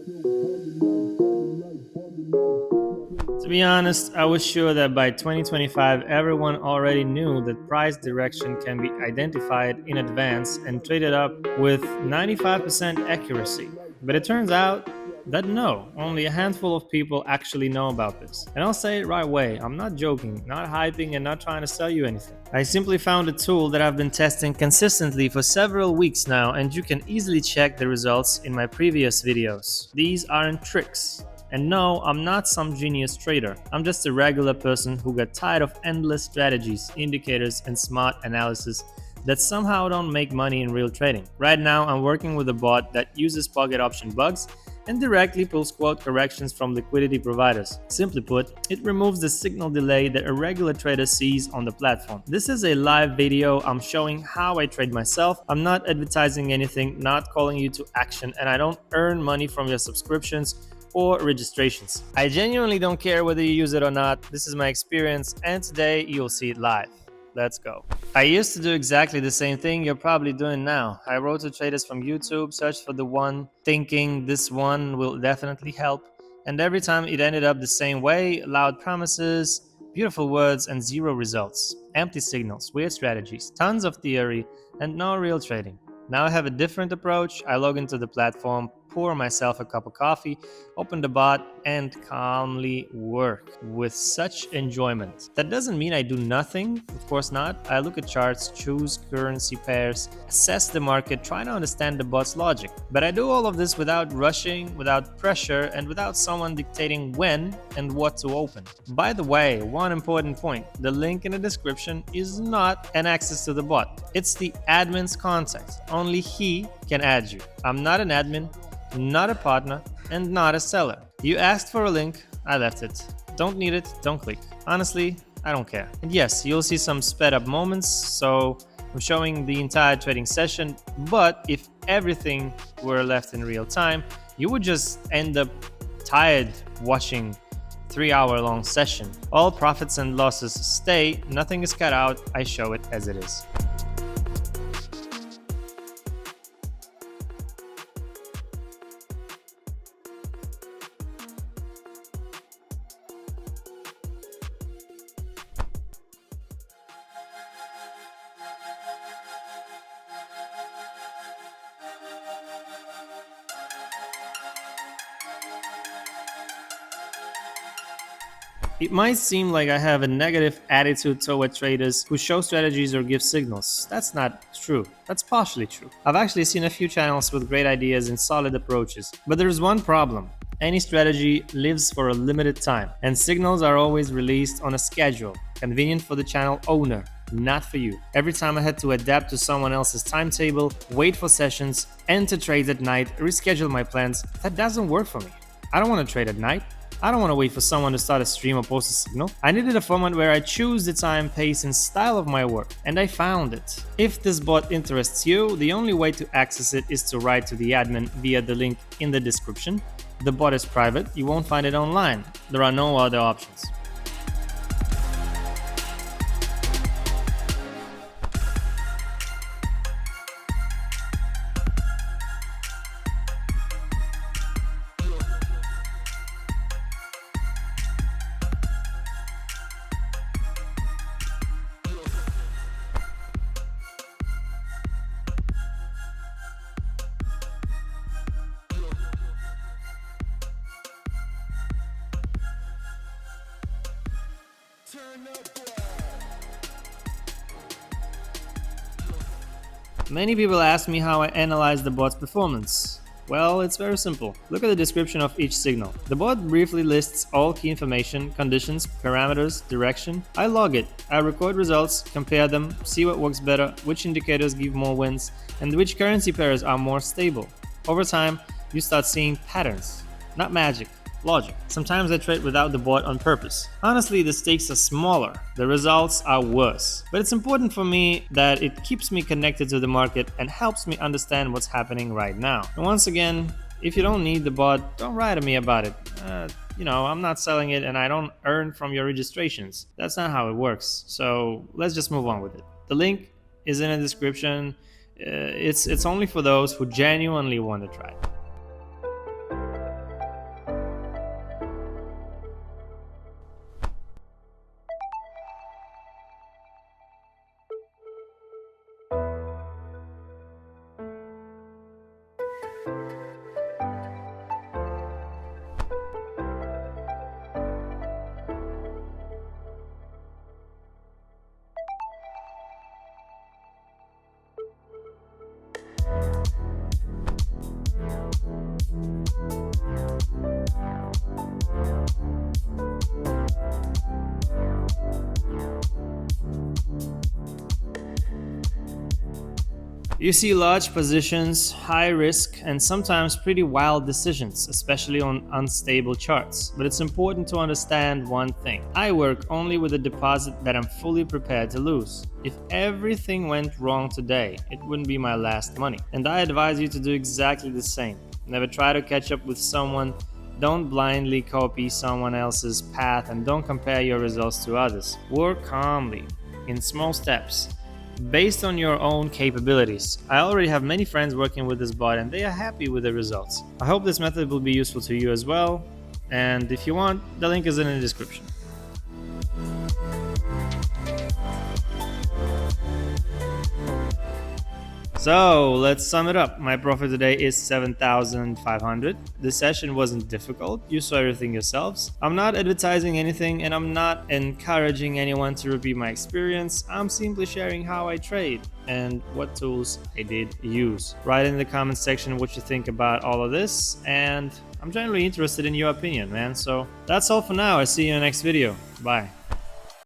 To be honest, I was sure that by 2025 everyone already knew that price direction can be identified in advance and traded up with 95% accuracy. But it turns out that no, only a handful of people actually know about this. And I'll say it right away, I'm not joking, not hyping, and not trying to sell you anything. I simply found a tool that I've been testing consistently for several weeks now, and you can easily check the results in my previous videos. These aren't tricks. And no, I'm not some genius trader. I'm just a regular person who got tired of endless strategies, indicators, and smart analysis that somehow don't make money in real trading. Right now, I'm working with a bot that uses PocketOption bugs and directly pulls quote corrections from liquidity providers. Simply put, it removes the signal delay that a regular trader sees on the platform. This is a live video. I'm showing how I trade myself. I'm not advertising anything, not calling you to action, and I don't earn money from your subscriptions or registrations. I genuinely don't care whether you use it or not. This is my experience, and today you'll see it live. Let's go. I used to do exactly the same thing you're probably doing now. I wrote to traders from YouTube, searched for the one, thinking this one will definitely help. And every time it ended up the same way: loud promises, beautiful words, and zero results. Empty signals, weird strategies, tons of theory, and no real trading. Now I have a different approach. I log into the platform, pour myself a cup of coffee, open the bot, and calmly work with such enjoyment. That doesn't mean I do nothing, of course not. I look at charts, choose currency pairs, assess the market, try to understand the bot's logic. But I do all of this without rushing, without pressure, and without someone dictating when and what to open. By the way, one important point: the link in the description is not an access to the bot. It's the admin's contact. Only he can add you. I'm not an admin, not a partner, and not a seller. You asked for a link, I left it. Don't need it, don't click. Honestly, I don't care. And yes, you'll see some sped up moments, so I'm showing the entire trading session, but if everything were left in real time, you would just end up tired watching 3-hour long session. All profits and losses stay, nothing is cut out, I show it as it is. It might seem like I have a negative attitude toward traders who show strategies or give signals. That's not true. That's partially true. I've actually seen a few channels with great ideas and solid approaches. But there's one problem. Any strategy lives for a limited time, and signals are always released on a schedule, convenient for the channel owner, not for you. Every time I had to adapt to someone else's timetable, wait for sessions, enter trades at night, reschedule my plans, that doesn't work for me. I don't want to trade at night. I don't want to wait for someone to start a stream or post a signal. I needed a format where I choose the time, pace, and style of my work, and I found it. If this bot interests you, the only way to access it is to write to the admin via the link in the description. The bot is private, you won't find it online. There are no other options. Many people ask me how I analyze the bot's performance. Well, it's very simple. Look at the description of each signal. The bot briefly lists all key information, conditions, parameters, direction. I log it. I record results, compare them, see what works better, which indicators give more wins, and which currency pairs are more stable. Over time, you start seeing patterns, not magic. Logic. Sometimes I trade without the bot on purpose. Honestly, the stakes are smaller, the results are worse. But it's important for me that it keeps me connected to the market and helps me understand what's happening right now. And once again, if you don't need the bot, don't write to me about it. I'm not selling it and I don't earn from your registrations. That's not how it works. So let's just move on with it. The link is in the description. It's only for those who genuinely want to try. You see large positions, high risk, and sometimes pretty wild decisions, especially on unstable charts. But it's important to understand one thing. I work only with a deposit that I'm fully prepared to lose. If everything went wrong today, it wouldn't be my last money. And I advise you to do exactly the same. Never try to catch up with someone. Don't blindly copy someone else's path, and don't compare your results to others. Work calmly, in small steps, based on your own capabilities. I already have many friends working with this bot and they are happy with the results. I hope this method will be useful to you as well. And if you want, the link is in the description. So let's sum it up. My profit today is 7,500. This session wasn't difficult. You saw everything yourselves. I'm not advertising anything and I'm not encouraging anyone to repeat my experience. I'm simply sharing how I trade and what tools I did use. Write in the comments section what you think about all of this, and I'm generally interested in your opinion, man. So that's all for now. I'll see you in the next video. Bye.